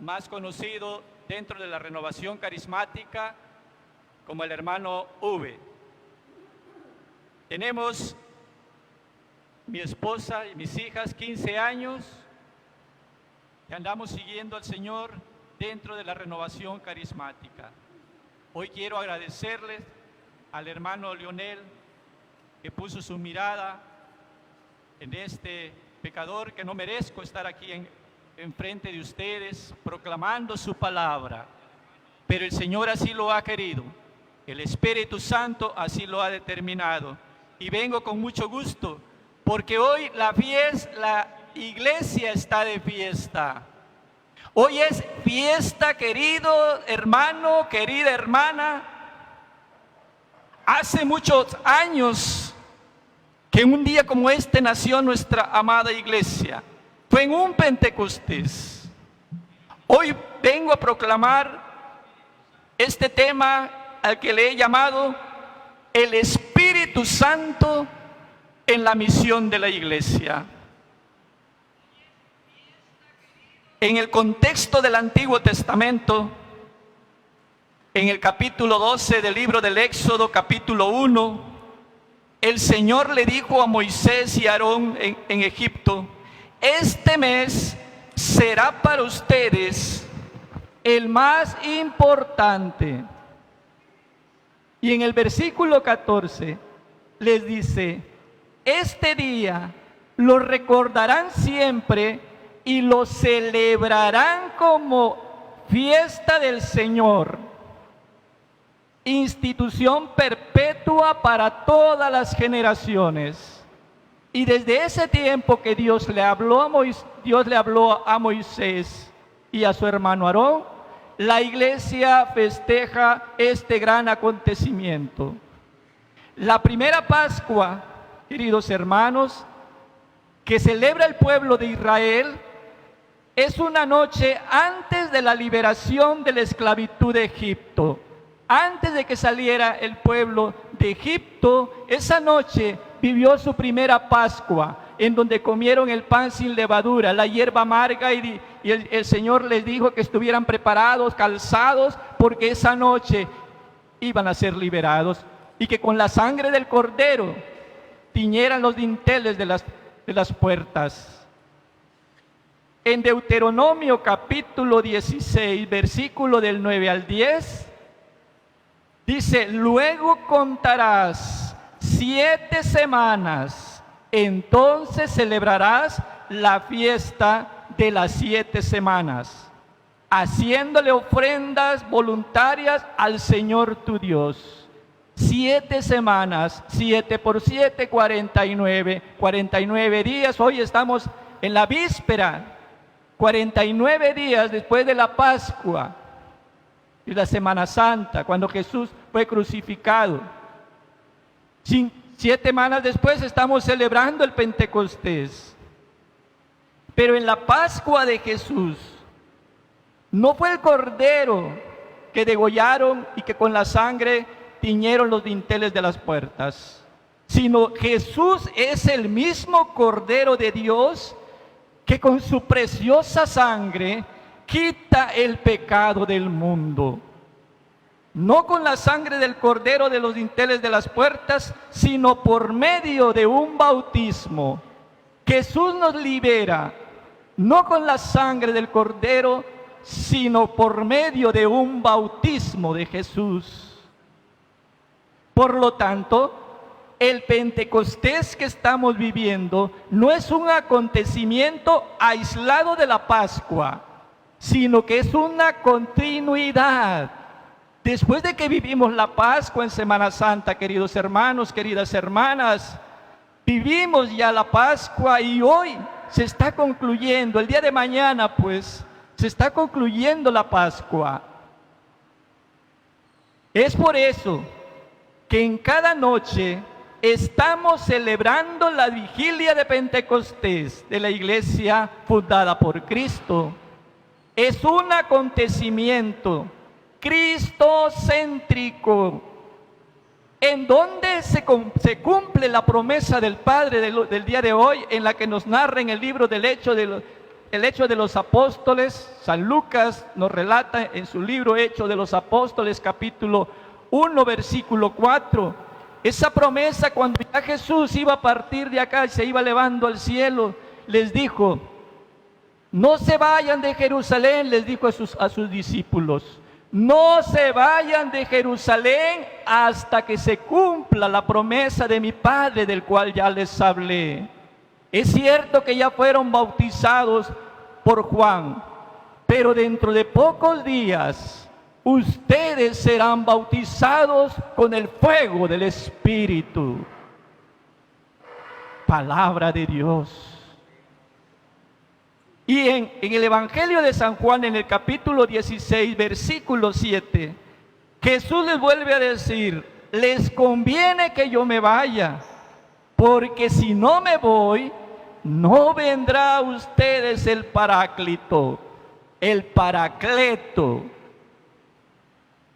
más conocido dentro de la renovación carismática como el hermano V. Tenemos mi esposa y mis hijas 15 años y andamos siguiendo al Señor dentro de la renovación carismática. Hoy quiero agradecerles al hermano Leonel que puso su mirada en este pecador que no merezco estar aquí enfrente de ustedes proclamando su palabra, pero el Señor así lo ha querido, el Espíritu Santo así lo ha determinado y vengo con mucho gusto porque hoy la iglesia está de fiesta. Hoy es fiesta, querido hermano, querida hermana. Hace muchos años que un día como este nació nuestra amada iglesia. Fue en un Pentecostés. Hoy vengo a proclamar este tema al que le he llamado el Espíritu Santo en la misión de la iglesia. En el contexto del Antiguo Testamento, en el capítulo 12 del libro del Éxodo, capítulo 1, el Señor le dijo a Moisés y Aarón en Egipto: este mes será para ustedes el más importante. Y en el versículo 14 les dice: este día lo recordarán siempre y lo celebrarán como fiesta del Señor, institución perpetua para todas las generaciones. Y desde ese tiempo que Dios le habló a Moisés y a su hermano Aarón, la iglesia festeja este gran acontecimiento. La primera Pascua, queridos hermanos, que celebra el pueblo de Israel, es una noche antes de la liberación de la esclavitud de Egipto. Antes de que saliera el pueblo de Egipto, esa noche vivió su primera Pascua, en donde comieron el pan sin levadura, la hierba amarga, y el Señor les dijo que estuvieran preparados, calzados, porque esa noche iban a ser liberados, y que con la sangre del Cordero tiñeran los dinteles de las puertas. En Deuteronomio capítulo 16, versículo del 9 al 10, dice: luego contarás 7 semanas, entonces celebrarás la fiesta de las 7 semanas, haciéndole ofrendas voluntarias al Señor tu Dios. 7 semanas, 7 por 7, 49 días. Hoy estamos en la víspera, 49 días después de la Pascua y la Semana Santa, cuando Jesús fue crucificado. 7 semanas después estamos celebrando el Pentecostés. Pero en la Pascua de Jesús no fue el cordero que degollaron y que con la sangre tiñeron los dinteles de las puertas, sino Jesús es el mismo Cordero de Dios que con su preciosa sangre quita el pecado del mundo. No con la sangre del Cordero de los dinteles de las puertas, sino por medio de un bautismo. Jesús nos libera, no con la sangre del Cordero, sino por medio de un bautismo de Jesús. Por lo tanto, el Pentecostés que estamos viviendo no es un acontecimiento aislado de la Pascua, sino que es una continuidad. Después de que vivimos la Pascua en Semana Santa, queridos hermanos, queridas hermanas, vivimos ya la Pascua y hoy se está concluyendo, el día de mañana pues, se está concluyendo la Pascua. Es por eso que en cada noche estamos celebrando la vigilia de Pentecostés de la iglesia fundada por Cristo. Es un acontecimiento cristocéntrico, en donde se cumple la promesa del Padre del día de hoy, en la que nos narra en el libro del Hecho el Hecho de los Apóstoles. San Lucas nos relata en su libro Hechos de los Apóstoles, capítulo 1, versículo 4. Esa promesa, cuando ya Jesús iba a partir de acá y se iba elevando al cielo, les dijo: no se vayan de Jerusalén, les dijo a sus discípulos, no se vayan de Jerusalén hasta que se cumpla la promesa de mi Padre, del cual ya les hablé. Es cierto que ya fueron bautizados por Juan, pero dentro de pocos días ustedes serán bautizados con el fuego del Espíritu. Palabra de Dios. Y en el Evangelio de San Juan, en el capítulo 16, versículo 7, Jesús les vuelve a decir: les conviene que yo me vaya, porque si no me voy, no vendrá a ustedes el Paráclito, el Paracleto.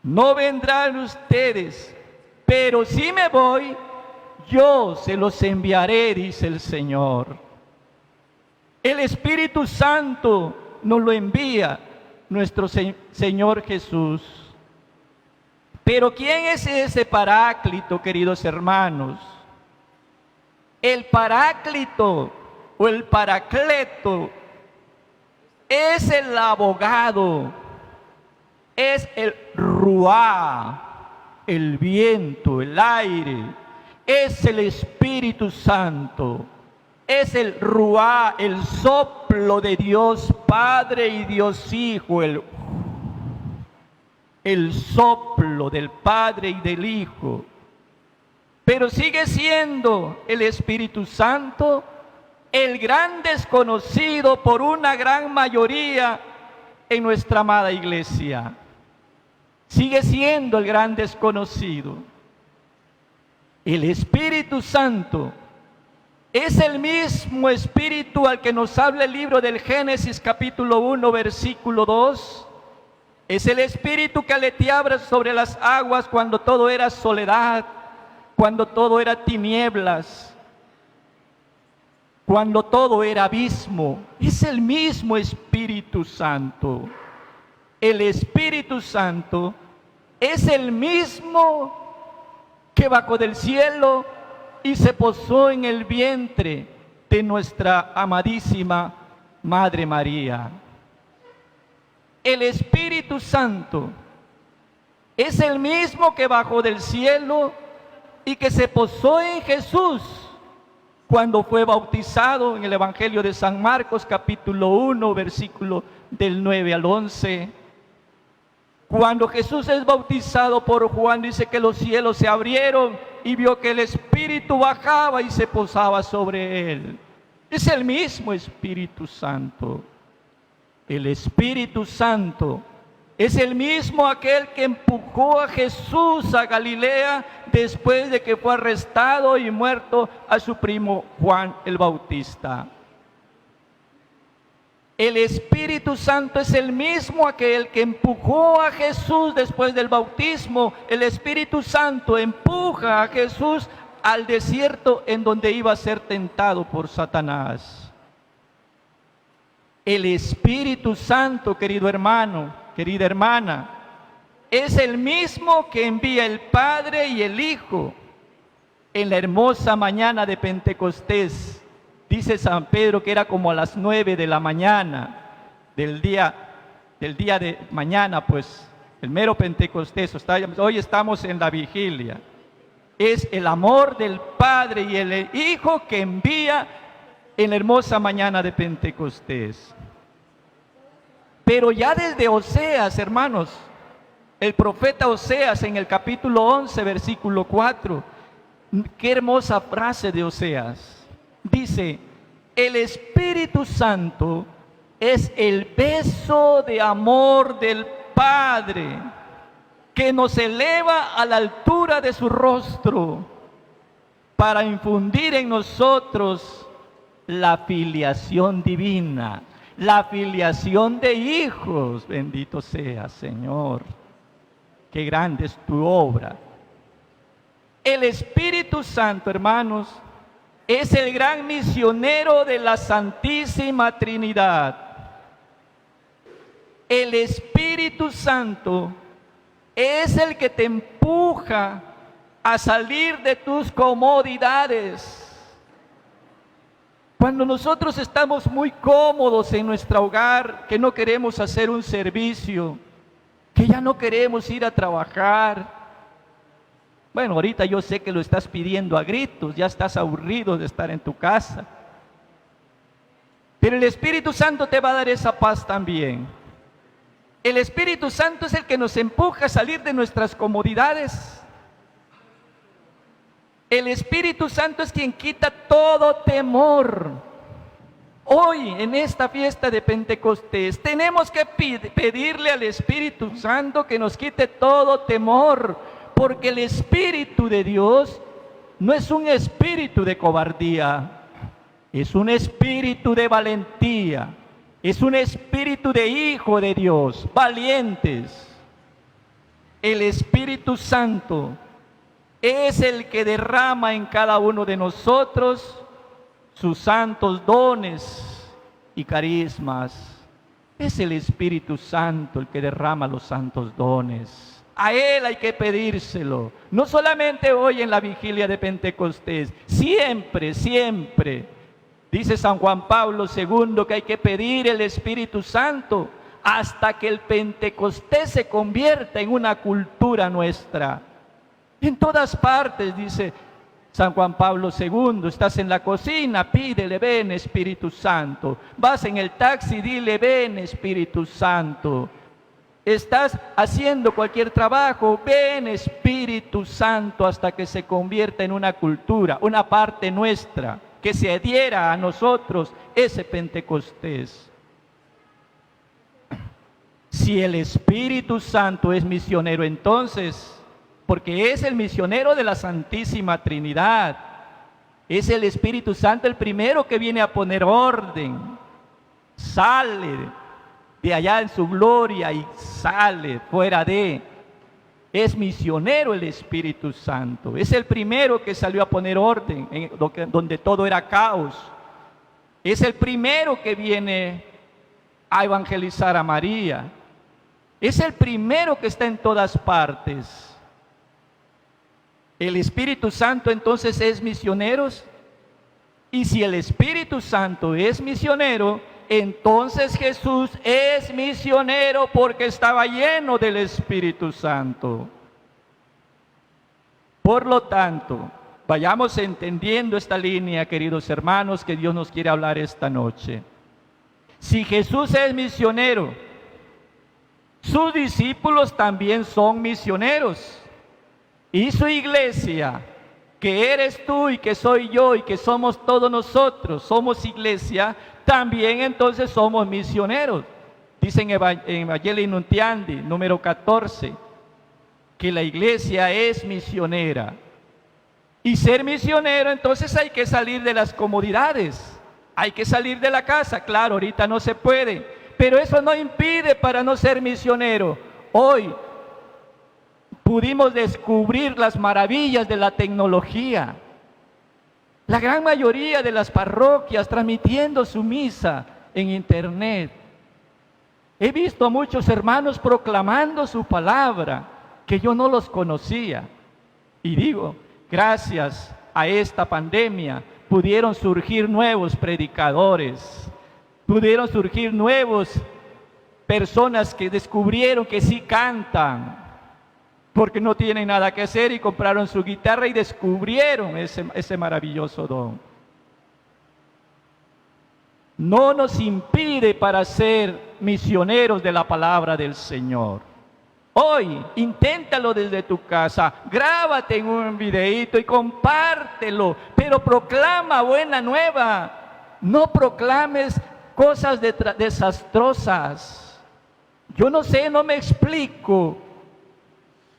No vendrán ustedes, pero si me voy, yo se los enviaré, dice el Señor. El Espíritu Santo nos lo envía nuestro Señor Jesús. Pero ¿quién es ese Paráclito, queridos hermanos? El Paráclito o el Paracleto es el abogado, es el ruá, el viento, el aire, es el Espíritu Santo. Es el ruá, el soplo de Dios Padre y Dios Hijo, el soplo del Padre y del Hijo. Pero sigue siendo el Espíritu Santo el gran desconocido por una gran mayoría en nuestra amada iglesia. Sigue siendo el gran desconocido. El Espíritu Santo es el mismo Espíritu al que nos habla el libro del Génesis capítulo 1, versículo 2. Es el Espíritu que aleteaba sobre las aguas cuando todo era soledad, cuando todo era tinieblas, cuando todo era abismo. Es el mismo Espíritu Santo. El Espíritu Santo es el mismo que bajó del cielo y se posó en el vientre de nuestra amadísima Madre María. El Espíritu Santo es el mismo que bajó del cielo y que se posó en Jesús cuando fue bautizado en el Evangelio de San Marcos, capítulo 1, versículo del 9 al 11. Cuando Jesús es bautizado por Juan, dice que los cielos se abrieron y vio que el Espíritu bajaba y se posaba sobre él. Es el mismo Espíritu Santo. El Espíritu Santo es el mismo aquel que empujó a Jesús a Galilea después de que fue arrestado y muerto a su primo Juan el Bautista. El Espíritu Santo es el mismo aquel que empujó a Jesús después del bautismo. El Espíritu Santo empuja a Jesús al desierto en donde iba a ser tentado por Satanás. El Espíritu Santo, querido hermano, querida hermana, es el mismo que envía el Padre y el Hijo en la hermosa mañana de Pentecostés. Dice San Pedro que era como a las 9 de la mañana del día de mañana, pues el mero Pentecostés. Hoy estamos en la vigilia. Es el amor del Padre y el Hijo que envía en la hermosa mañana de Pentecostés. Pero ya desde Oseas, hermanos, el profeta Oseas en el capítulo 11, versículo 4, qué hermosa frase de Oseas. Dice: el Espíritu Santo es el beso de amor del Padre que nos eleva a la altura de su rostro para infundir en nosotros la filiación divina, la filiación de hijos. Bendito sea, Señor. Qué grande es tu obra. El Espíritu Santo, hermanos, es el gran misionero de la Santísima Trinidad. El Espíritu Santo es el que te empuja a salir de tus comodidades. Cuando nosotros estamos muy cómodos en nuestro hogar, que no queremos hacer un servicio, que ya no queremos ir a trabajar. Bueno, ahorita yo sé que lo estás pidiendo a gritos, ya estás aburrido de estar en tu casa. Pero el Espíritu Santo te va a dar esa paz también. El Espíritu Santo es el que nos empuja a salir de nuestras comodidades. El Espíritu Santo es quien quita todo temor. Hoy, en esta fiesta de Pentecostés, tenemos que pedirle al Espíritu Santo que nos quite todo temor, porque el Espíritu de Dios no es un espíritu de cobardía, es un espíritu de valentía, es un espíritu de hijo de Dios, valientes. El Espíritu Santo es el que derrama en cada uno de nosotros sus santos dones y carismas. Es el Espíritu Santo el que derrama los santos dones. A Él hay que pedírselo, no solamente hoy en la vigilia de Pentecostés, siempre, siempre. Dice San Juan Pablo II que hay que pedir el Espíritu Santo hasta que el Pentecostés se convierta en una cultura nuestra. En todas partes, dice San Juan Pablo II, estás en la cocina, pídele, ven Espíritu Santo. Vas en el taxi, dile, ven Espíritu Santo. Estás haciendo cualquier trabajo, ven Espíritu Santo, hasta que se convierta en una cultura, una parte nuestra, que se adhiera a nosotros ese Pentecostés. Si el Espíritu Santo es misionero, entonces, porque es el misionero de la Santísima Trinidad, es el Espíritu Santo el primero que viene a poner orden, sale de allá en su gloria y sale fuera de. Es misionero el Espíritu Santo, es el primero que salió a poner orden donde todo era caos. Es el primero que viene a evangelizar a María. Es el primero que está en todas partes. El Espíritu Santo entonces es misionero. Y si el Espíritu Santo es misionero, entonces Jesús es misionero porque estaba lleno del Espíritu Santo. Por lo tanto, vayamos entendiendo esta línea, queridos hermanos, que Dios nos quiere hablar esta noche. Si Jesús es misionero, sus discípulos también son misioneros. Y su iglesia, que eres tú y que soy yo y que somos todos nosotros, somos iglesia, también entonces somos misioneros. Dicen en Evangelii Nuntiandi, número 14, que la iglesia es misionera. Y ser misionero, entonces hay que salir de las comodidades, hay que salir de la casa. Claro, ahorita no se puede, pero eso no impide para no ser misionero. Hoy pudimos descubrir las maravillas de la tecnología. La gran mayoría de las parroquias transmitiendo su misa en internet. He visto a muchos hermanos proclamando su palabra, que yo no los conocía. Y digo, gracias a esta pandemia pudieron surgir nuevos predicadores, pudieron surgir nuevas personas que descubrieron que sí cantan, porque no tienen nada que hacer y compraron su guitarra y descubrieron ese maravilloso don. No nos impide para ser misioneros de la palabra del Señor. Hoy, inténtalo desde tu casa, grábate en un videíto y compártelo, pero proclama buena nueva. No proclames cosas desastrosas. Yo no sé, no me explico.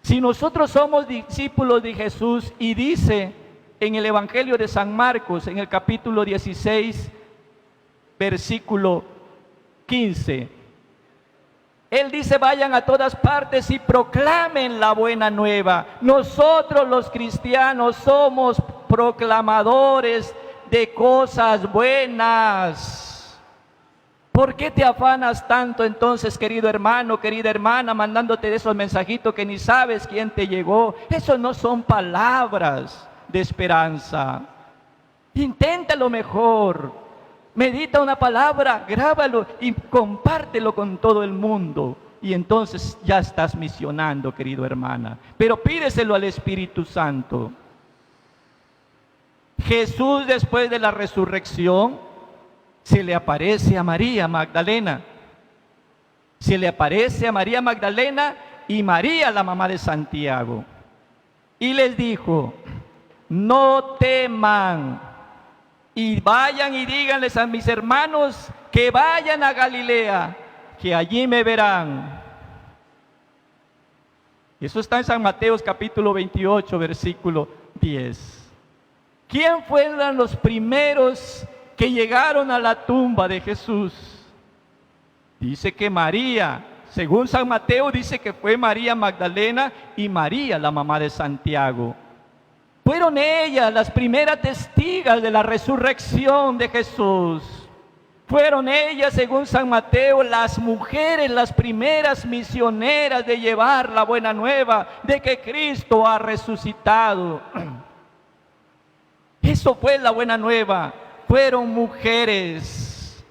Si nosotros somos discípulos de Jesús, y dice en el Evangelio de San Marcos, en el capítulo 16, versículo 15, Él dice, vayan a todas partes y proclamen la buena nueva. Nosotros los cristianos somos proclamadores de cosas buenas. ¿Por qué te afanas tanto entonces, querido hermano, querida hermana, mandándote esos mensajitos que ni sabes quién te llegó? Esos no son palabras de esperanza. Inténtalo mejor. Medita una palabra, grábalo y compártelo con todo el mundo. Y entonces ya estás misionando, querido hermana. Pero pídeselo al Espíritu Santo. Jesús, después de la resurrección, se le aparece a María Magdalena. Se le aparece a María Magdalena y María, la mamá de Santiago. Y les dijo: no teman, y vayan y díganles a mis hermanos que vayan a Galilea, que allí me verán. Eso está en San Mateo capítulo 28, versículo 10. ¿Quién fueron los primeros que llegaron a la tumba de Jesús? Dice que María, según San Mateo, dice que fue María Magdalena y María, la mamá de Santiago. Fueron ellas las primeras testigas de la resurrección de Jesús. Fueron ellas, según San Mateo, las mujeres, las primeras misioneras de llevar la buena nueva de que Cristo ha resucitado. Eso fue la buena nueva. Fueron mujeres.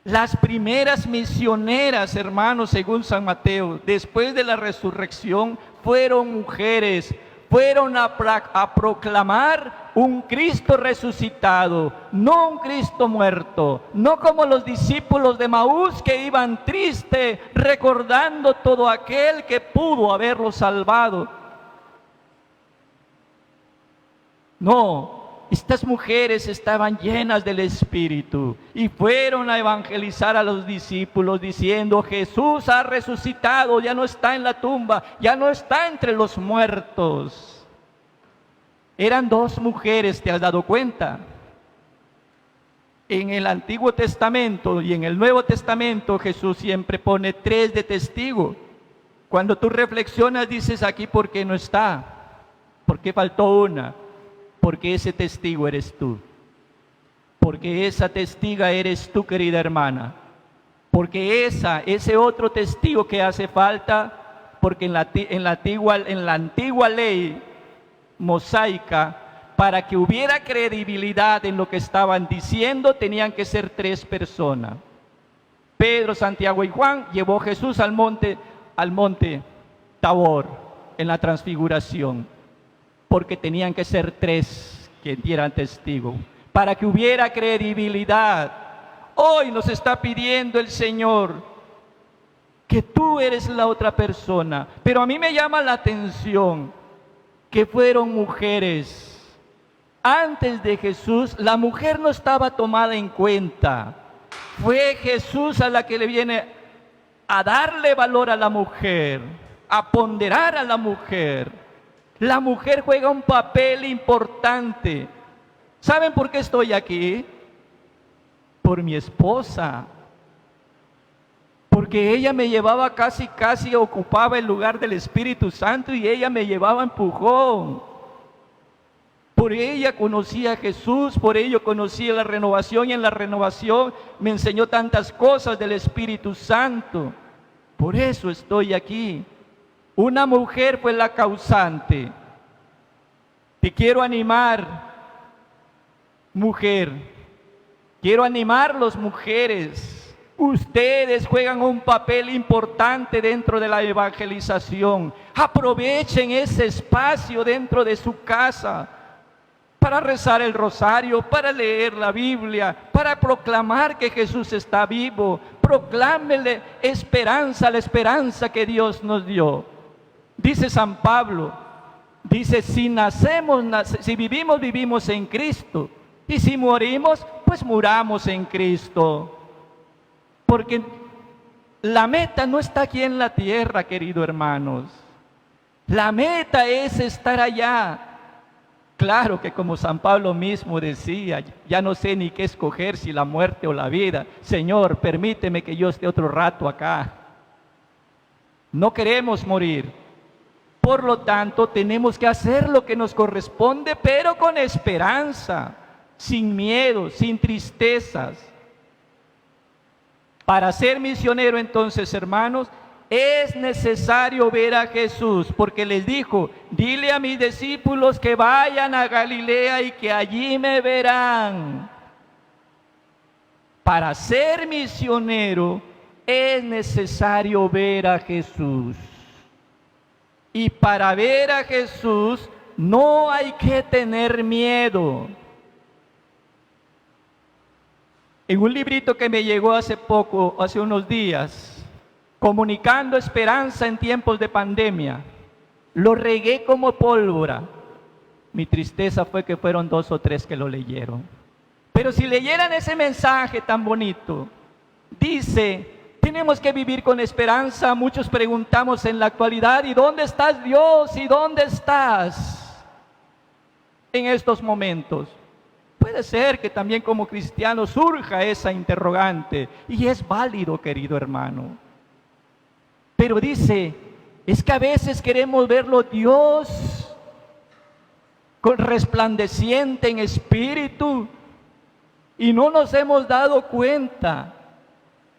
Las primeras misioneras, hermanos, según San Mateo, después de la resurrección, fueron mujeres. Fueron a proclamar un Cristo resucitado, no un Cristo muerto, no como los discípulos de Maús que iban tristes recordando todo aquel que pudo haberlos salvado. No, estas mujeres estaban llenas del Espíritu y fueron a evangelizar a los discípulos diciendo: Jesús ha resucitado, ya no está en la tumba, ya no está entre los muertos. Eran dos mujeres, ¿te has dado cuenta? En el Antiguo Testamento y en el Nuevo Testamento Jesús siempre pone tres de testigo. Cuando tú reflexionas dices: aquí, ¿por qué no está? ¿Por qué faltó una? Porque ese testigo eres tú. Porque esa testiga eres tú, querida hermana. Porque ese otro testigo que hace falta, porque en la antigua ley mosaica, para que hubiera credibilidad en lo que estaban diciendo, tenían que ser tres personas. Pedro, Santiago y Juan llevó Jesús al monte Tabor en la transfiguración, porque tenían que ser tres que dieran testigo, para que hubiera credibilidad. Hoy nos está pidiendo el Señor que tú eres la otra persona, pero a mí me llama la atención que fueron mujeres. Antes de Jesús, la mujer no estaba tomada en cuenta. Fue Jesús a la que le viene a darle valor a la mujer, a ponderar a la mujer. La mujer juega un papel importante. ¿Saben por qué estoy aquí? Por mi esposa. Porque ella me llevaba casi ocupaba el lugar del Espíritu Santo y ella me llevaba empujón. Por ella conocí a Jesús, por ello conocí la renovación y en la renovación me enseñó tantas cosas del Espíritu Santo. Por eso estoy aquí. Una mujer fue la causante. Te quiero animar, mujer. Quiero animarlos, mujeres. Ustedes juegan un papel importante dentro de la evangelización. Aprovechen ese espacio dentro de su casa para rezar el rosario, para leer la Biblia, para proclamar que Jesús está vivo. Proclámele esperanza, la esperanza que Dios nos dio. Dice San Pablo, dice: si vivimos, vivimos en Cristo. Y si morimos, pues muramos en Cristo. Porque la meta no está aquí en la tierra, queridos hermanos. La meta es estar allá. Claro que como San Pablo mismo decía, ya no sé ni qué escoger, si la muerte o la vida. Señor, permíteme que yo esté otro rato acá. No queremos morir. Por lo tanto, tenemos que hacer lo que nos corresponde, pero con esperanza. sin miedo, sin tristezas. Para ser misionero entonces, hermanos, es necesario ver a Jesús, porque les dijo: dile a mis discípulos que vayan a Galilea y que allí me verán. Para ser misionero es necesario ver a Jesús. Y para ver a Jesús no hay que tener miedo. En un librito que me llegó hace poco, hace unos días, Comunicando Esperanza en Tiempos de Pandemia, lo regué como pólvora. Mi tristeza fue que fueron 2 o 3 que lo leyeron. Pero si leyeran ese mensaje tan bonito, dice: tenemos que vivir con esperanza. Muchos preguntamos en la actualidad: ¿y dónde estás, Dios? ¿Y dónde estás en estos momentos? Puede ser que también como cristianos surja esa interrogante, y es válido, querido hermano. Pero dice, es que a veces queremos verlo Dios con resplandeciente en espíritu, y no nos hemos dado cuenta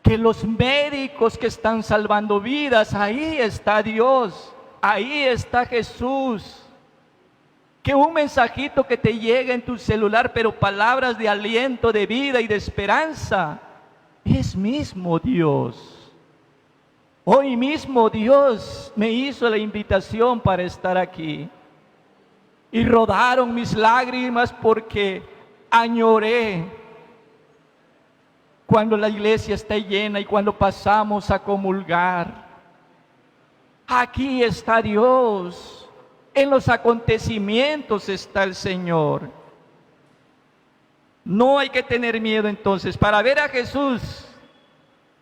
que los médicos que están salvando vidas, ahí está Dios, ahí está Jesús. Que un mensajito que te llega en tu celular, pero palabras de aliento, de vida y de esperanza, es mismo Dios. Hoy mismo Dios me hizo la invitación para estar aquí. Y rodaron mis lágrimas porque añoré cuando la iglesia está llena y cuando pasamos a comulgar. Aquí está Dios. En los acontecimientos está el Señor. No hay que tener miedo entonces. Para ver a Jesús,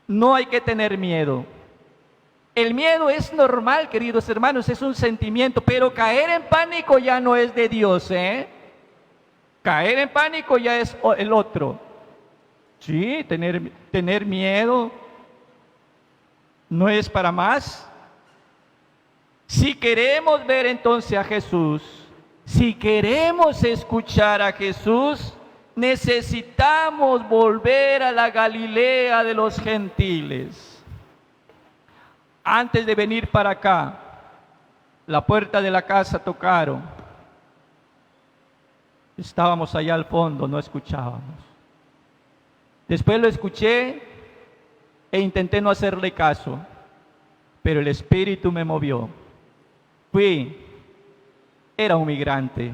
no hay que tener miedo. El miedo es normal, queridos hermanos, es un sentimiento, pero caer en pánico ya no es de Dios, ¿eh? Caer en pánico ya es el otro. Sí, tener miedo no es para más. Si queremos ver entonces a Jesús, si queremos escuchar a Jesús, necesitamos volver a la Galilea de los gentiles. Antes de venir para acá, la puerta de la casa tocaron. Estábamos allá al fondo, no escuchábamos. Después lo escuché e intenté no hacerle caso, pero el Espíritu me movió. Era un migrante,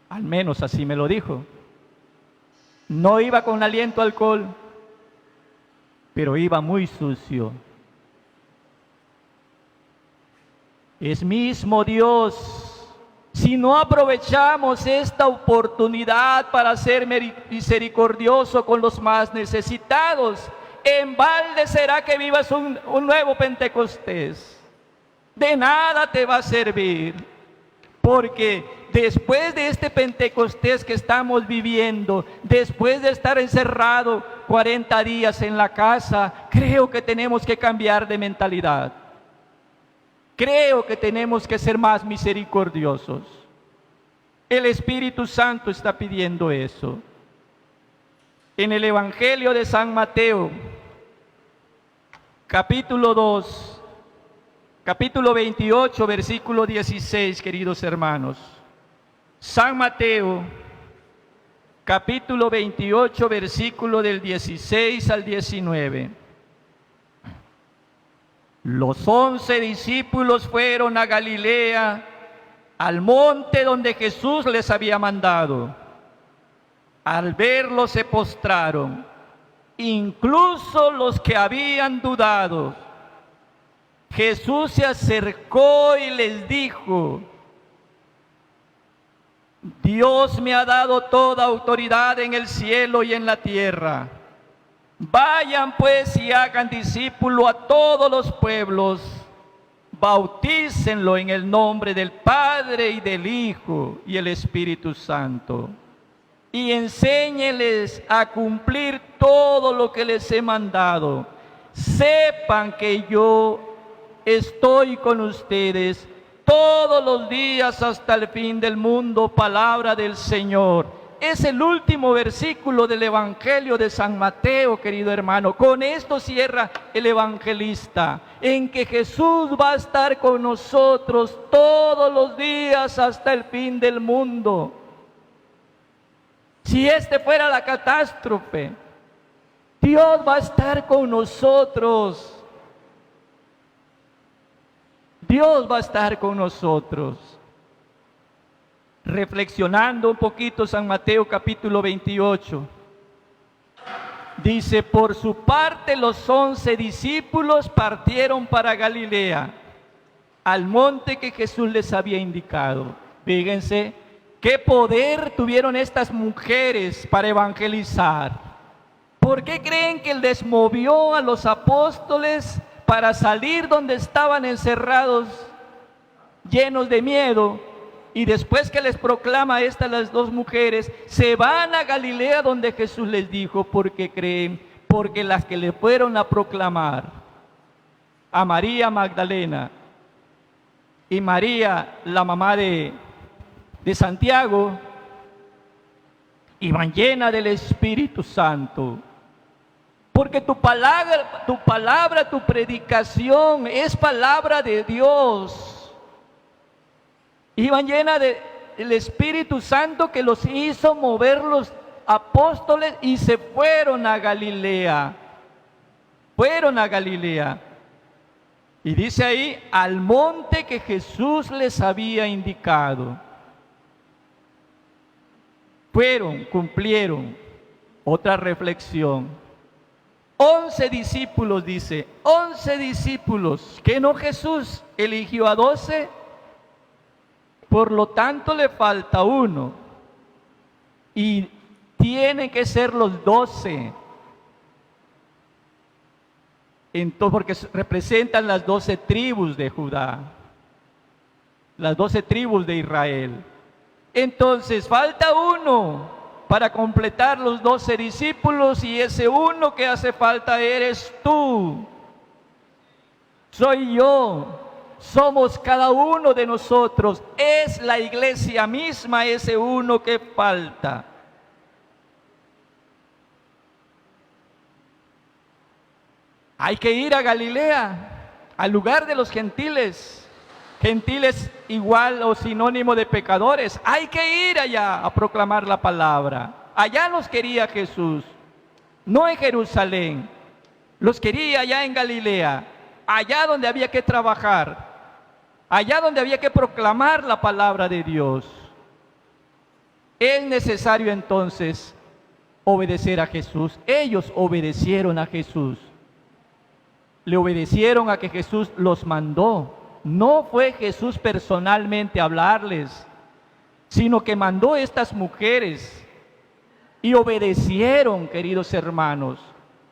al menos así me lo dijo. No iba con aliento a alcohol, pero iba muy sucio. Es mismo Dios. Si no aprovechamos esta oportunidad para ser misericordioso con los más necesitados, en balde será que vivas un nuevo Pentecostés. De nada te va a servir, porque después de este Pentecostés que estamos viviendo, después de estar encerrado 40 días en la casa, creo que tenemos que cambiar de mentalidad. Creo que tenemos que ser más misericordiosos. El Espíritu Santo está pidiendo eso. En el Evangelio de San Mateo, capítulo 2, capítulo 28, versículo 16, queridos hermanos. San Mateo, capítulo 28, versículo del 16 al 19. Los 11 discípulos fueron a Galilea, al monte donde Jesús les había mandado. Al verlo se postraron, incluso los que habían dudado. Jesús se acercó y les dijo: Dios me ha dado toda autoridad en el cielo y en la tierra. Vayan pues y hagan discípulo a todos los pueblos, bautícenlo en el nombre del Padre y del Hijo y el Espíritu Santo, y enséñeles a cumplir todo lo que les he mandado. Sepan que yo estoy con ustedes todos los días hasta el fin del mundo, palabra del Señor. Es el último versículo del Evangelio de San Mateo, querido hermano. Con esto cierra el evangelista, en que Jesús va a estar con nosotros todos los días hasta el fin del mundo. Si este fuera la catástrofe, Dios va a estar con nosotros. Dios va a estar con nosotros. Reflexionando un poquito San Mateo capítulo 28, dice: por su parte los 11 discípulos partieron para Galilea, al monte que Jesús les había indicado. Fíjense qué poder tuvieron estas mujeres para evangelizar. ¿Por qué creen que les movió a los apóstoles para salir donde estaban encerrados, llenos de miedo? Y después que les proclama las dos mujeres, se van a Galilea donde Jesús les dijo. Porque creen, porque las que le fueron a proclamar, a María Magdalena y María, la mamá de Santiago, iban llenas del Espíritu Santo. Porque tu palabra, tu predicación es palabra de Dios. Iban llenas del Espíritu Santo, que los hizo mover los apóstoles y se fueron a Galilea. Fueron a Galilea. Y dice ahí, al monte que Jesús les había indicado. Fueron, cumplieron. Otra reflexión. 11 discípulos, dice, 11 discípulos, que no Jesús eligió a 12, por lo tanto le falta uno, y tienen que ser los 12, entonces, porque representan las 12 tribus de Judá, las 12 tribus de Israel. Entonces falta uno para completar los 12 discípulos, y ese uno que hace falta eres tú, soy yo, somos cada uno de nosotros, es la iglesia misma ese uno que falta. Hay que ir a Galilea, al lugar de los gentiles. Gentiles igual o sinónimo de pecadores. Hay que ir allá a proclamar la palabra. Allá los quería Jesús, no en Jerusalén. Los quería allá en Galilea, allá donde había que trabajar, allá donde había que proclamar la palabra de Dios. Es necesario entonces obedecer a Jesús. Ellos obedecieron a Jesús. Le obedecieron a que Jesús los mandó. No fue Jesús personalmente a hablarles, sino que mandó a estas mujeres y obedecieron, queridos hermanos,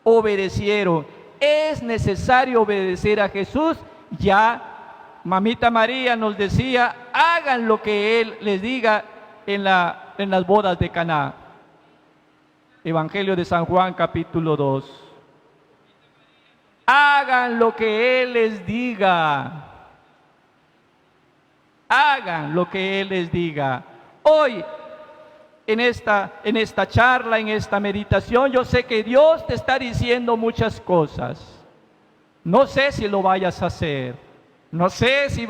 obedecieron. Es necesario obedecer a Jesús. Ya Mamita María nos decía, hagan lo que Él les diga en las bodas de Caná. Evangelio de San Juan capítulo 2. Hagan lo que Él les diga. Hagan lo que Él les diga. Hoy, en esta charla, en esta meditación, yo sé que Dios te está diciendo muchas cosas. No sé si lo vayas a hacer. No sé si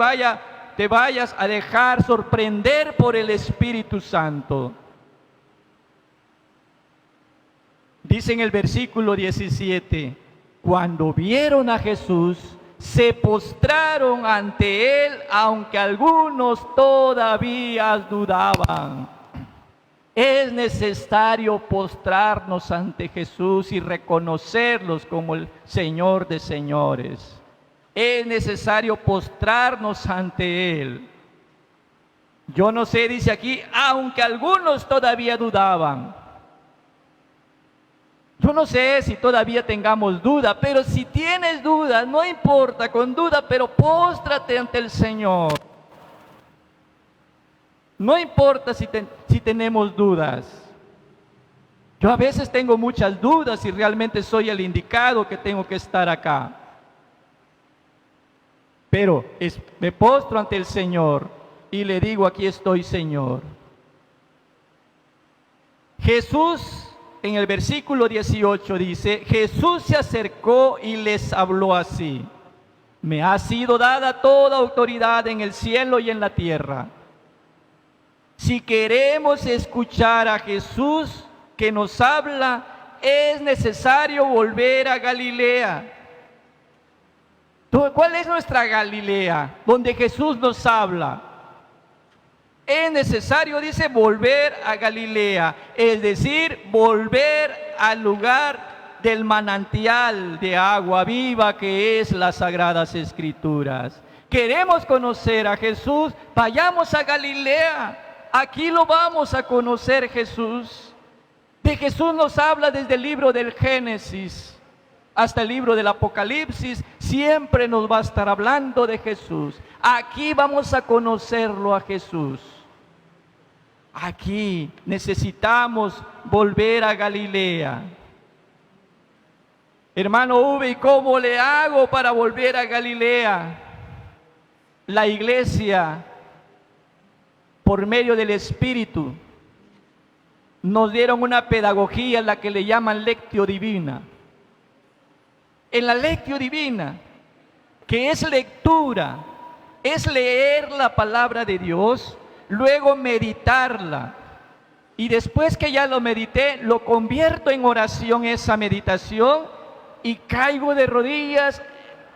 te vayas a dejar sorprender por el Espíritu Santo. Dice en el versículo 17, cuando vieron a Jesús, se postraron ante Él, aunque algunos todavía dudaban. Es necesario postrarnos ante Jesús y reconocerlos como el Señor de señores. Es necesario postrarnos ante Él. Yo no sé, dice aquí, aunque algunos todavía dudaban. Yo no sé si todavía tengamos duda, pero si tienes dudas, no importa, con duda, pero póstrate ante el Señor. No importa si tenemos dudas. Yo a veces tengo muchas dudas si realmente soy el indicado que tengo que estar acá. pero me postro ante el Señor y le digo, aquí estoy, Señor. Jesús, en el versículo 18 dice, Jesús se acercó y les habló así: me ha sido dada toda autoridad en el cielo y en la tierra. Si queremos escuchar a Jesús que nos habla, es necesario volver a Galilea. ¿Cuál es nuestra Galilea? Donde Jesús nos habla. Es necesario, dice, volver a Galilea, es decir, volver al lugar del manantial de agua viva que es las Sagradas Escrituras. Queremos conocer a Jesús, vayamos a Galilea, aquí lo vamos a conocer Jesús. De Jesús nos habla desde el libro del Génesis hasta el libro del Apocalipsis, siempre nos va a estar hablando de Jesús. Aquí vamos a conocerlo a Jesús. Aquí necesitamos volver a Galilea. Hermano Uve, ¿y cómo le hago para volver a Galilea? La iglesia, por medio del Espíritu, nos dieron una pedagogía, la que le llaman Lectio Divina. En la Lectio Divina, que es lectura, es leer la palabra de Dios, luego meditarla, y después que ya lo medité, lo convierto en oración esa meditación, y caigo de rodillas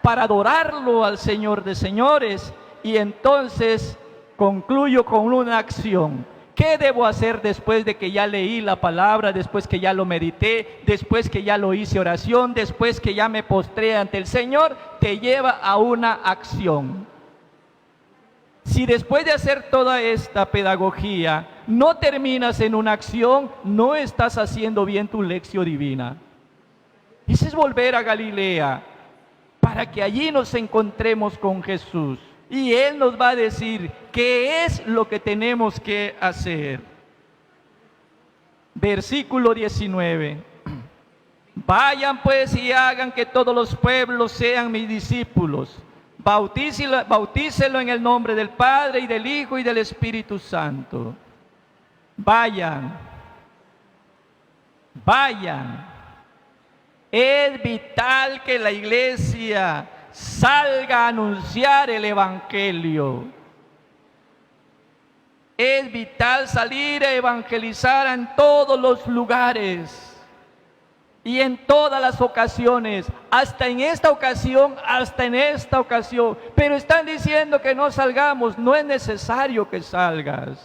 para adorarlo al Señor de señores, y entonces concluyo con una acción. ¿Qué debo hacer después de que ya leí la palabra, después que ya lo medité, después que ya lo hice oración, después que ya me postré ante el Señor? Te lleva a una acción. Si después de hacer toda esta pedagogía no terminas en una acción, no estás haciendo bien tu lección divina. Ese es volver a Galilea, para que allí nos encontremos con Jesús. Y Él nos va a decir qué es lo que tenemos que hacer. Versículo 19. Vayan pues y hagan que todos los pueblos sean mis discípulos. Bautícelo en el nombre del Padre y del Hijo y del Espíritu Santo. Vayan. Vayan. Es vital que la iglesia salga a anunciar el Evangelio. Es vital salir a evangelizar en todos los lugares y en todas las ocasiones, hasta en esta ocasión, pero están diciendo que no salgamos. No es necesario que salgas.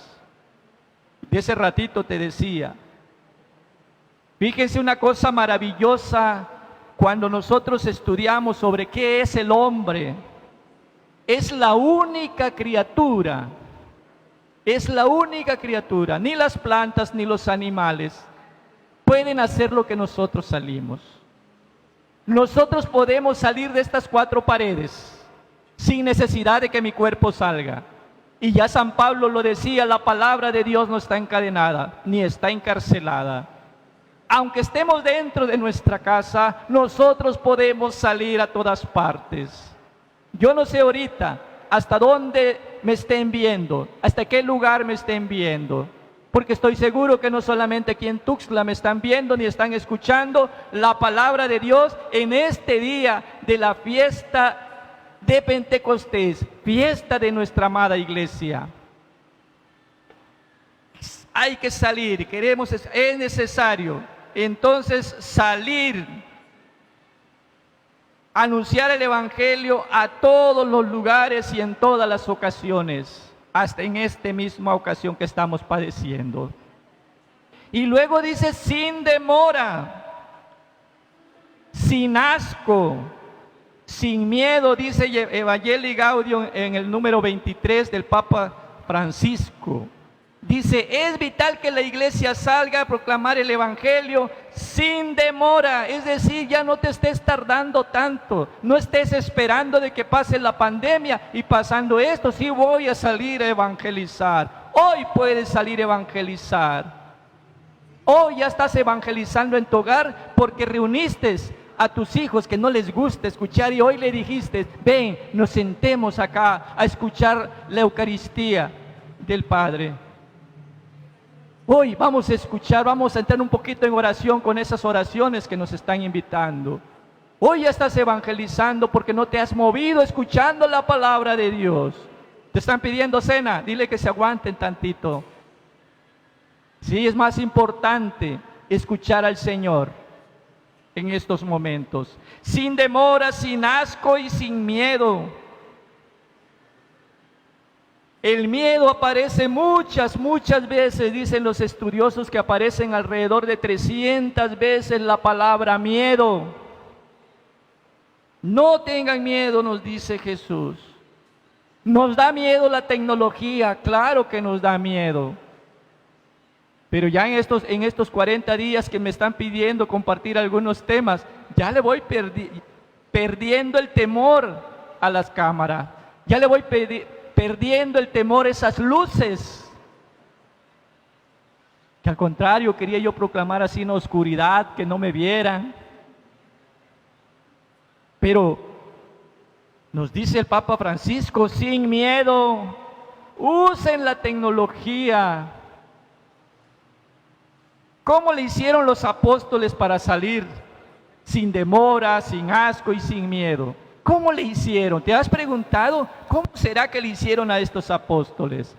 De ese ratito te decía, fíjense una cosa maravillosa. Cuando nosotros estudiamos sobre qué es el hombre, es la única criatura, ni las plantas ni los animales pueden hacer lo que nosotros salimos. Nosotros podemos salir de estas cuatro paredes sin necesidad de que mi cuerpo salga. Y ya San Pablo lo decía, la palabra de Dios no está encadenada, ni está encarcelada. Aunque estemos dentro de nuestra casa, nosotros podemos salir a todas partes. Yo no sé ahorita hasta dónde me estén viendo, hasta qué lugar me estén viendo, porque estoy seguro que no solamente aquí en Tuxtla me están viendo ni están escuchando la palabra de Dios en este día de la fiesta de Pentecostés, fiesta de nuestra amada iglesia. Hay que salir, es necesario. Entonces salir, anunciar el Evangelio a todos los lugares y en todas las ocasiones, hasta en esta misma ocasión que estamos padeciendo. Y luego dice, sin demora, sin asco, sin miedo, dice Evangelii Gaudium en el número 23 del Papa Francisco. Dice, es vital que la iglesia salga a proclamar el Evangelio sin demora, es decir, ya no te estés tardando tanto, no estés esperando de que pase la pandemia y pasando esto, sí voy a salir a evangelizar. Hoy puedes salir a evangelizar. Hoy ya estás evangelizando en tu hogar porque reuniste a tus hijos que no les gusta escuchar y hoy le dijiste, ven, nos sentemos acá a escuchar la Eucaristía del Padre. Hoy vamos a escuchar, vamos a entrar un poquito en oración con esas oraciones que nos están invitando. Hoy ya estás evangelizando porque no te has movido escuchando la palabra de Dios. Te están pidiendo cena, dile que se aguanten tantito. Sí, es más importante escuchar al Señor en estos momentos, sin demora, sin asco y sin miedo. El miedo aparece muchas veces, dicen los estudiosos que aparecen alrededor de 300 veces la palabra miedo. No tengan miedo, nos dice Jesús. ¿Nos da miedo la tecnología? Claro que nos da miedo. Pero ya en estos 40 días que me están pidiendo compartir algunos temas, ya le voy perdiendo el temor a las cámaras. Ya le voy perdiendo el temor a esas luces. Que al contrario, quería yo proclamar así en la oscuridad, que no me vieran. Pero nos dice el Papa Francisco, sin miedo, usen la tecnología. ¿Cómo le hicieron los apóstoles para salir sin demora, sin asco y sin miedo? ¿Cómo le hicieron? ¿Te has preguntado cómo será que le hicieron a estos apóstoles?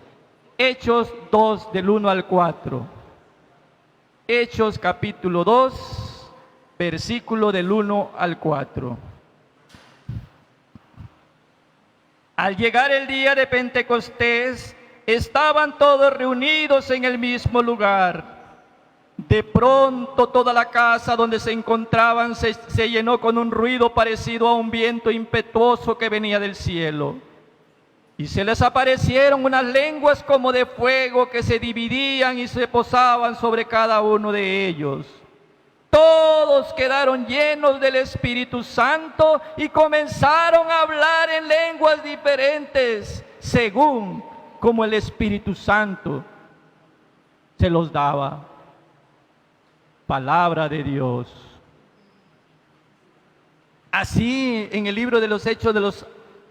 Hechos 2, del 1 al 4. Hechos capítulo 2, versículo del 1 al 4. Al llegar el día de Pentecostés, estaban todos reunidos en el mismo lugar. De pronto toda la casa donde se encontraban se llenó con un ruido parecido a un viento impetuoso que venía del cielo. Y se les aparecieron unas lenguas como de fuego que se dividían y se posaban sobre cada uno de ellos. Todos quedaron llenos del Espíritu Santo y comenzaron a hablar en lenguas diferentes, según como el Espíritu Santo se los daba. Palabra de Dios. Así en el libro de los Hechos de los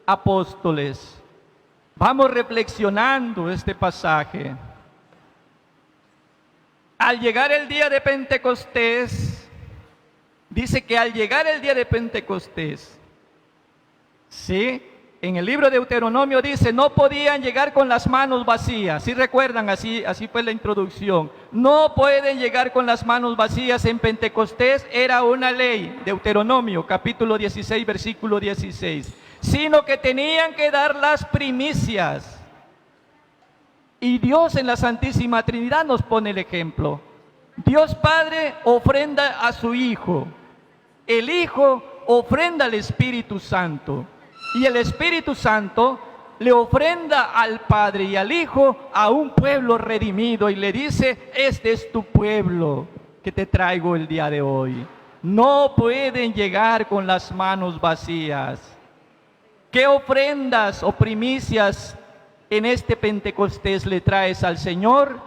Apóstoles, vamos reflexionando este pasaje. Al llegar el día de Pentecostés, dice que al llegar el día de Pentecostés, ¿sí? En el libro de Deuteronomio dice, no podían llegar con las manos vacías. ¿Sí recuerdan? Así fue la introducción. No pueden llegar con las manos vacías. En Pentecostés era una ley, Deuteronomio, capítulo 16, versículo 16. Sino que tenían que dar las primicias. Y Dios en la Santísima Trinidad nos pone el ejemplo. Dios Padre ofrenda a su Hijo. El Hijo ofrenda al Espíritu Santo. Y el Espíritu Santo le ofrenda al Padre y al Hijo a un pueblo redimido y le dice, este es tu pueblo que te traigo el día de hoy. No pueden llegar con las manos vacías. ¿Qué ofrendas o primicias en este Pentecostés le traes al Señor?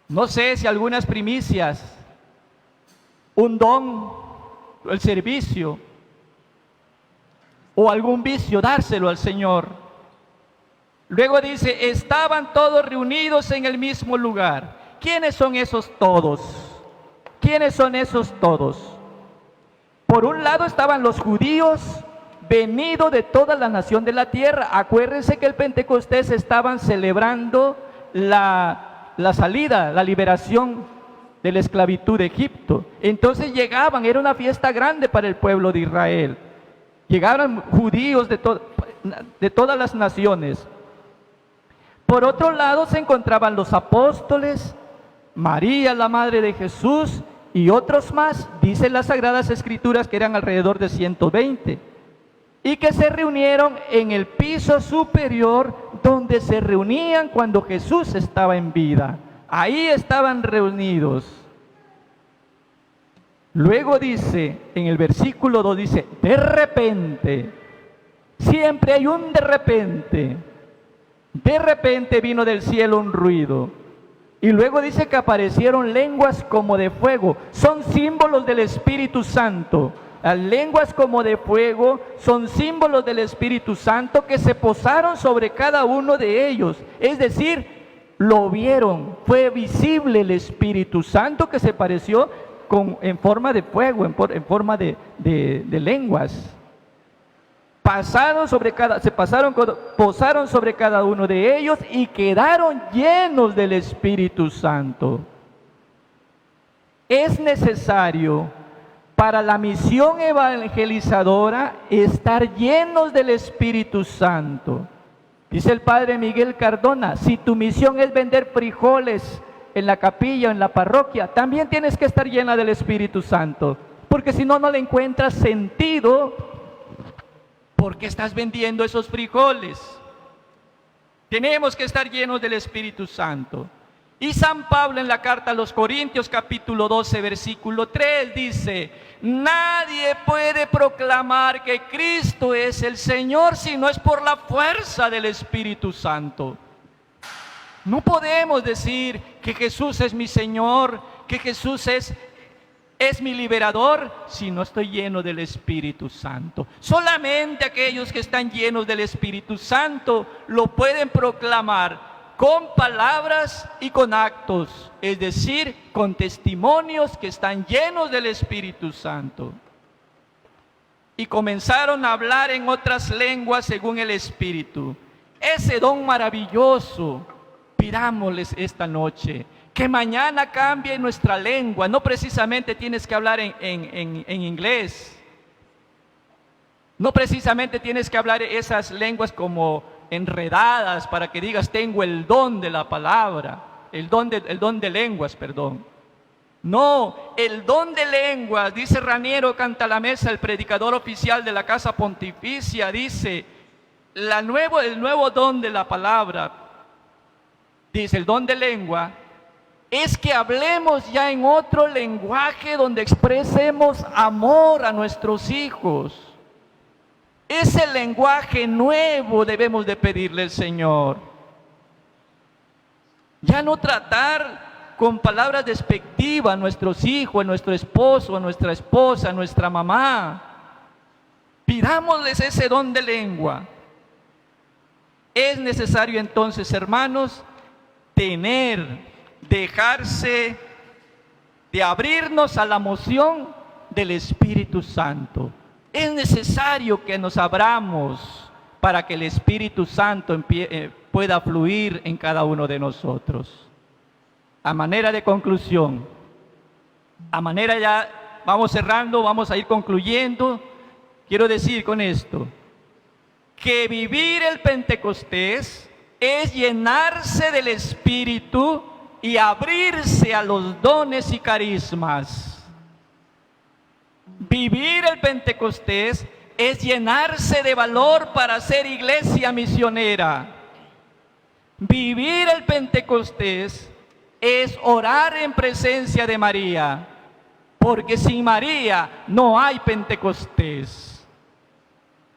No sé si algunas primicias, un don, el servicio, o algún vicio, dárselo al Señor. Luego dice, estaban todos reunidos en el mismo lugar. ¿Quiénes son esos todos? ¿Quiénes son esos todos? Por un lado estaban los judíos, venidos de toda la nación de la tierra. Acuérdense que el Pentecostés estaban celebrando la salida, la liberación de la esclavitud de Egipto. Entonces llegaban, era una fiesta grande para el pueblo de Israel. Llegaron judíos de todas las naciones. Por otro lado se encontraban los apóstoles, María, la madre de Jesús, y otros más. Dicen las Sagradas Escrituras que eran alrededor de 120. Y que se reunieron en el piso superior donde se reunían cuando Jesús estaba en vida. Ahí estaban reunidos. Luego dice, en el versículo 2 dice, de repente, siempre hay un de repente vino del cielo un ruido, Y luego dice que aparecieron lenguas como de fuego. Son símbolos del Espíritu Santo. Las lenguas como de fuego son símbolos del Espíritu Santo que se posaron sobre cada uno de ellos. Es decir, lo vieron. Fue visible el Espíritu Santo que se pareció en forma de fuego, en forma de lenguas. Posaron sobre cada uno de ellos y quedaron llenos del Espíritu Santo. Es necesario para la misión evangelizadora estar llenos del Espíritu Santo. Dice el Padre Miguel Cardona, si tu misión es vender frijoles en la capilla o en la parroquia, también tienes que estar llena del Espíritu Santo, porque si no, no le encuentras sentido. ¿Por qué estás vendiendo esos frijoles? Tenemos que estar llenos del Espíritu Santo. Y San Pablo en la carta a los Corintios capítulo 12 versículo 3 dice: nadie puede proclamar que Cristo es el Señor si no es por la fuerza del Espíritu Santo. No podemos decir que Jesús es mi Señor, que Jesús es mi liberador, si no estoy lleno del Espíritu Santo. Solamente aquellos que están llenos del Espíritu Santo lo pueden proclamar con palabras y con actos, es decir, con testimonios que están llenos del Espíritu Santo. Y comenzaron a hablar en otras lenguas según el Espíritu. Ese don maravilloso, pidámosles esta noche, que mañana cambie nuestra lengua. No precisamente tienes que hablar en inglés. No precisamente tienes que hablar esas lenguas como enredadas para que digas tengo el don de la palabra, el don de lenguas, perdón. No, el don de lenguas, dice Raniero Cantalamessa, el predicador oficial de la Casa Pontificia, dice, el nuevo don de la palabra, dice el don de lengua, es que hablemos ya en otro lenguaje donde expresemos amor a nuestros hijos. Ese lenguaje nuevo debemos de pedirle al Señor. Ya no tratar con palabras despectivas a nuestros hijos, a nuestro esposo, a nuestra esposa, a nuestra mamá. Pidámosles ese don de lengua. Es necesario entonces, hermanos, dejarse de abrirnos a la moción del Espíritu Santo. Es necesario que nos abramos para que el Espíritu Santo pueda fluir en cada uno de nosotros. A manera de conclusión, ya vamos cerrando, vamos a ir concluyendo. Quiero decir con esto, que vivir el Pentecostés es llenarse del Espíritu y abrirse a los dones y carismas. Vivir el Pentecostés es llenarse de valor para ser iglesia misionera. Vivir el Pentecostés es orar en presencia de María, porque sin María no hay Pentecostés.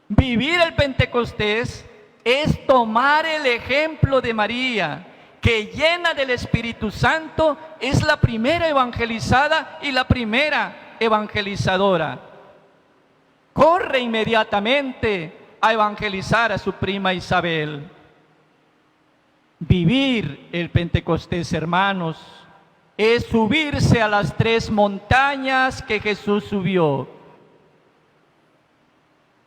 Vivir el Pentecostés es tomar el ejemplo de María, que llena del Espíritu Santo es la primera evangelizada y la primera evangelizadora. Corre inmediatamente a evangelizar a su prima Isabel. Vivir el Pentecostés, hermanos, es subirse a las 3 montañas que Jesús subió.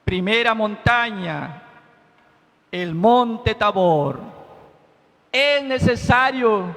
Primera montaña, el monte Tabor. Es necesario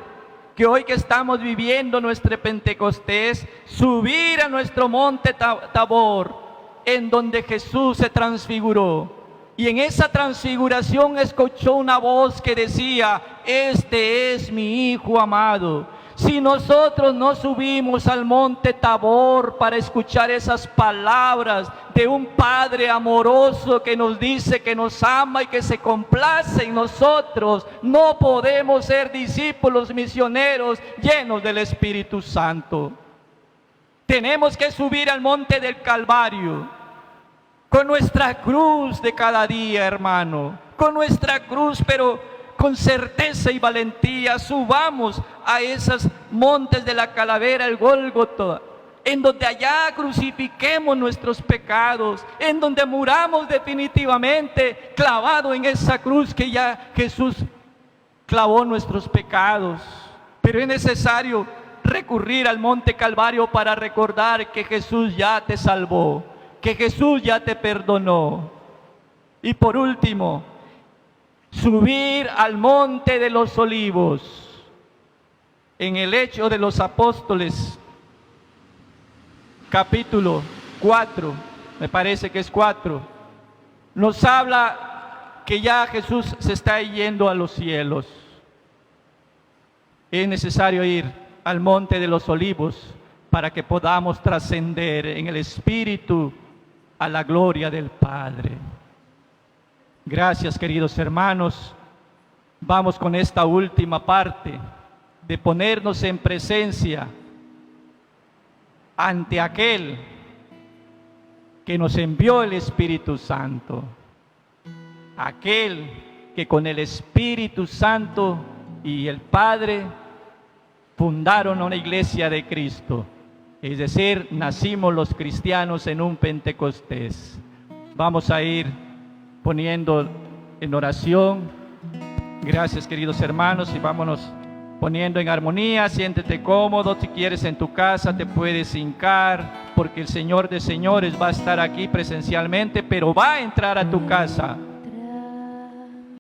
que hoy que estamos viviendo nuestro Pentecostés, subir a nuestro monte Tabor, en donde Jesús se transfiguró. Y en esa transfiguración escuchó una voz que decía: este es mi Hijo amado. Si nosotros no subimos al monte Tabor para escuchar esas palabras de un Padre amoroso que nos dice que nos ama y que se complace en nosotros, no podemos ser discípulos misioneros llenos del Espíritu Santo. Tenemos que subir al monte del Calvario con nuestra cruz de cada día, hermano, con nuestra cruz, pero con certeza y valentía subamos a esos montes de la calavera, el Gólgota, en donde allá crucifiquemos nuestros pecados, en donde muramos definitivamente clavado en esa cruz que ya Jesús clavó nuestros pecados. Pero es necesario recurrir al monte Calvario para recordar que Jesús ya te salvó, que Jesús ya te perdonó. Y por último, subir al monte de los olivos. En el Hechos de los Apóstoles, capítulo 4, me parece que es 4, nos habla que ya Jesús se está yendo a los cielos. Es necesario ir al monte de los olivos para que podamos trascender en el Espíritu a la gloria del Padre. Gracias, queridos hermanos. Vamos con esta última parte de ponernos en presencia ante aquel que nos envió el Espíritu Santo, aquel que con el Espíritu Santo y el Padre fundaron una iglesia de Cristo, es decir, nacimos los cristianos en un Pentecostés. Vamos a ir poniendo en oración. Gracias, queridos hermanos, y vámonos poniendo en armonía. Siéntete cómodo, si quieres en tu casa te puedes hincar, porque el Señor de señores va a estar aquí presencialmente, pero va a entrar a tu casa.